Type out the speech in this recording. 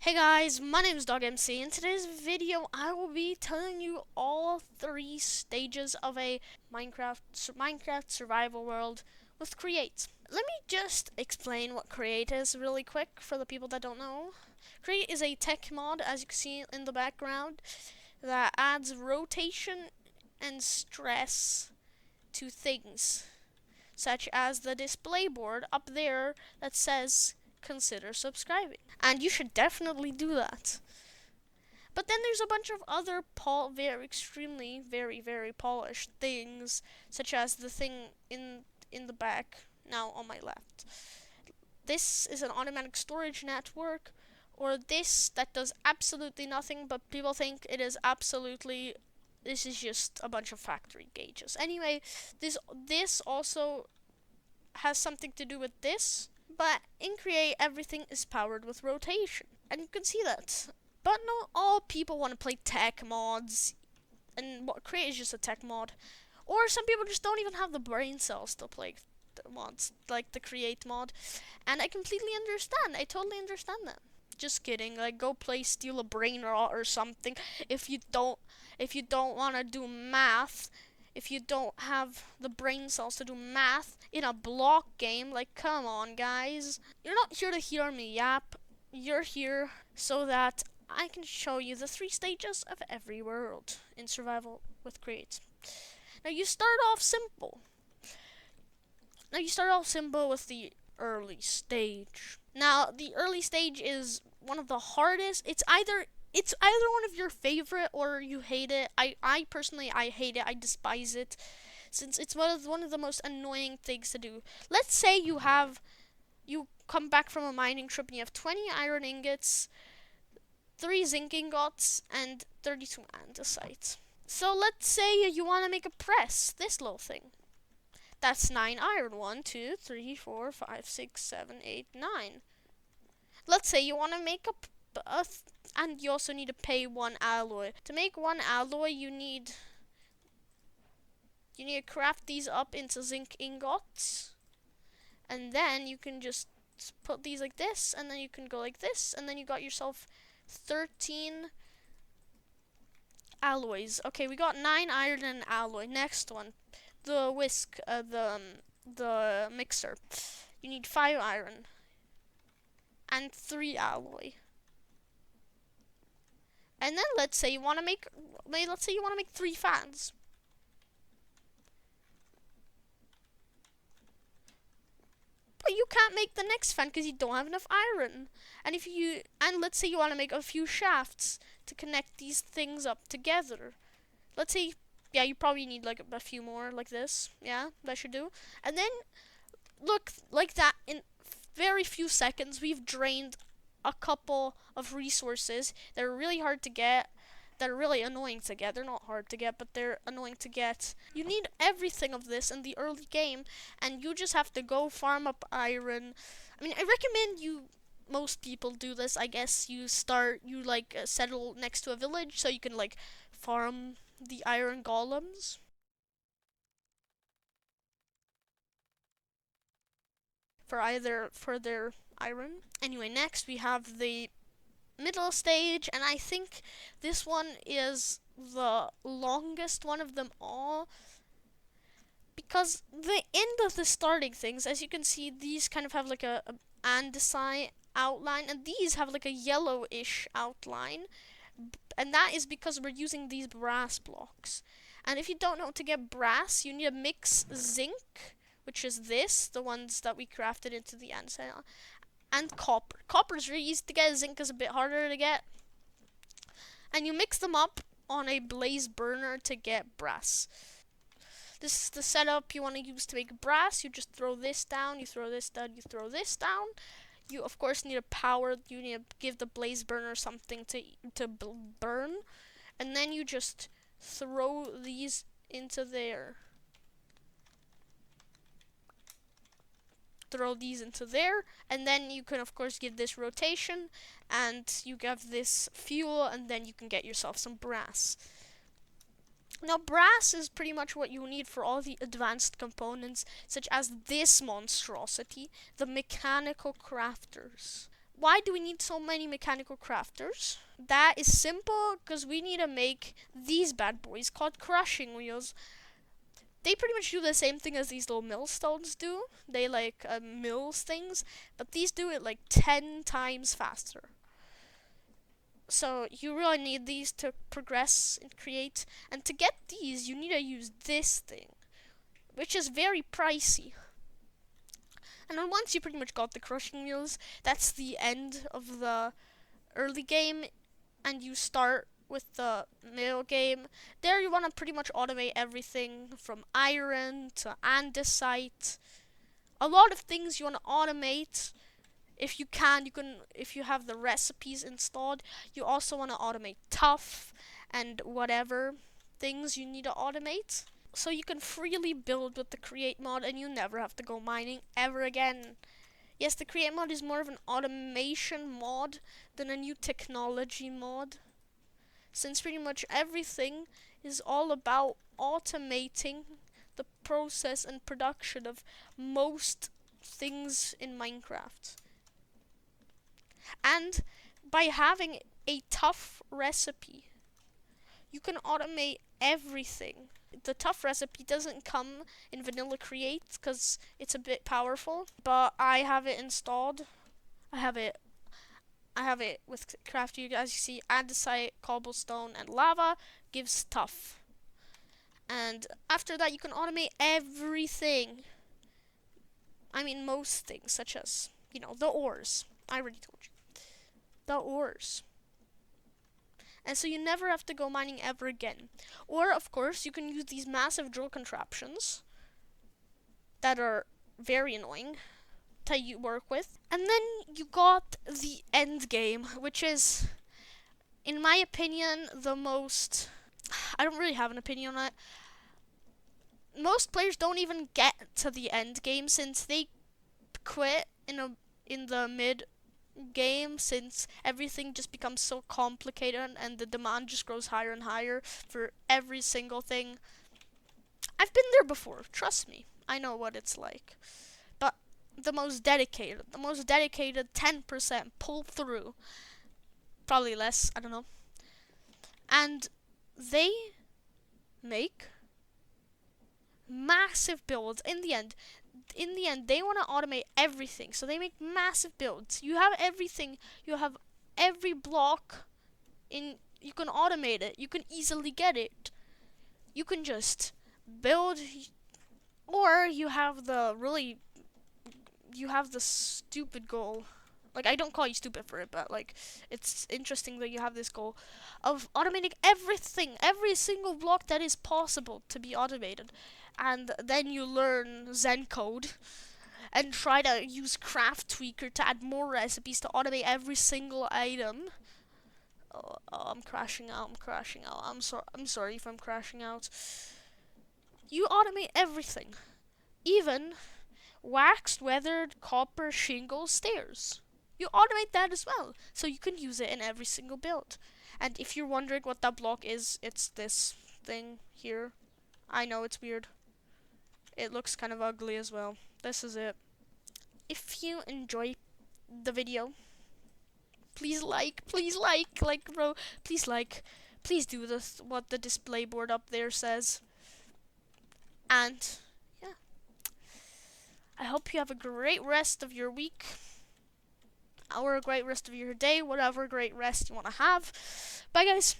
Hey guys, my name is DogMC. In today's video, I will be telling you all three stages of a Minecraft survival world with Create. Let me just explain what Create is really quick for the people that don't know. Create is a tech mod, as you can see in the background, that adds rotation and stress to things, such as the display board up there that says consider subscribing. And you should definitely do that. But then there's a bunch of other very polished things, such as the thing in the back now on my left. This is an automatic storage network, or this that does absolutely nothing, but people think it is absolutely. This is just a bunch of factory gauges. Anyway, this also has something to do with this, but in Create everything is powered with rotation, and you can see that. But not all people want to play tech mods, and what Create is just a tech mod. Or some people just don't even have the brain cells to play the mods, like the Create mod. And I completely understand. I totally understand that. Just kidding. Like, go play Steal a Brain Rot or something if you don't want to do math. If you don't have the brain cells to do math in a block game, like, come on, guys. You're not here to hear me yap. You're here so that I can show you the three stages of every world in survival with Create. Now you start off simple. With the early stage. Now the early stage is one of the hardest. It's either one of your favorite or you hate it. I personally I hate it. I despise it, since it's one of the most annoying things to do. Let's say you come back from a mining trip and you have 20 iron ingots, 3 zinc ingots, and 32 andesite. So let's say you want to make a press, this little thing. That's 9 iron. 1, 2, 3, 4, 5, 6, 7, 8, 9. Let's say you want to make and you also need to pay 1 alloy. To make 1 alloy, you need to craft these up into zinc ingots, and then you can just put these like this, and then you can go like this, and then you got yourself 13 alloys. Okay, we got 9 iron and an alloy. Next one, the whisk, the mixer. You need 5 iron and 3 alloy. And then let's say you want to make 3 fans. But you can't make the next fan because you don't have enough iron. And let's say you want to make a few shafts to connect these things up together. Let's say, yeah, you probably need like a few more like this. Yeah, that should do. And then look, like that, in very few seconds we've drained a couple of resources that are really hard to get, that are really annoying to get. They're not hard to get, but they're annoying to get. You need everything of this in the early game, and you just have to go farm up iron. I mean, I recommend most people do this. I guess you settle next to a village so you can like farm the iron golems for their iron. Anyway, next we have the middle stage, and I think this one is the longest one of them all, because the end of the starting things, as you can see, these kind of have like a andesite outline, and these have like a yellowish outline, and that is because we're using these brass blocks. And if you don't know how to get brass, you need to mix zinc, which is the ones that we crafted into the andesite, and copper. Copper is really easy to get, zinc is a bit harder to get. And you mix them up on a blaze burner to get brass. This is the setup you want to use to make brass. You just throw this down, you throw this down, you throw this down. You of course need you need to give the blaze burner something to burn. And then you just throw these into there. And then you can of course give this rotation, and you give this fuel, and then you can get yourself some brass. Now brass is pretty much what you need for all the advanced components, such as this monstrosity, the mechanical crafters. why do we need so many mechanical crafters? That is simple, because we need to make these bad boys called crushing wheels. They pretty much do the same thing as these little millstones do. They like mills things, but these do it like 10 times faster. So you really need these to progress and create. And to get these, you need to use this thing, which is very pricey. And then once you pretty much got the crushing wheels, that's the end of the early game, and you start with the middle game. There you want to pretty much automate everything from iron to andesite. A lot of things you want to automate. If you can, if you have the recipes installed, you also want to automate tough and whatever things you need to automate. So you can freely build with the create mod, and you never have to go mining ever again. Yes, the create mod is more of an automation mod than a new technology mod, since pretty much everything is all about automating the process and production of most things in Minecraft. And by having a tough recipe, you can automate everything. The tough recipe doesn't come in vanilla create because it's a bit powerful, but I have it installed. I have it with crafty. As you see, andesite, cobblestone, and lava gives tough. And after that, you can automate everything. I mean, most things, such as, the ores. I already told you. The ores. And so you never have to go mining ever again. Or, of course, you can use these massive drill contraptions that are very annoying to work with. And then you got the end game, which is, in my opinion, the most... I don't really have an opinion on it. Most players don't even get to the end game, since they quit in the mid game, since everything just becomes so complicated and the demand just grows higher and higher for every single thing. I've been there before, trust me. I know what it's like. But the most dedicated 10% pull through. Probably less, I don't know. And they make massive builds in the end. In the end, they want to automate everything, so they make massive builds. You have everything. You have every block in. You can automate it. You can easily get it. You can just build, or you have the stupid goal. Like, I don't call you stupid for it, but like, it's interesting that you have this goal of automating everything, every single block that is possible to be automated. And then you learn Zen code and try to use Craft Tweaker to add more recipes to automate every single item. Oh, I'm crashing out. I'm sorry if I'm crashing out. You automate everything, even waxed, weathered, copper, shingle, stairs. You automate that as well, so you can use it in every single build. And if you're wondering what that block is, it's this thing here. I know it's weird. It looks kind of ugly as well. This is it. If you enjoy the video, please like, bro, please like. Please do this, what the display board up there says. And, yeah. I hope you have a great rest of your week. Or a great rest of your day, whatever great rest you want to have. Bye, guys.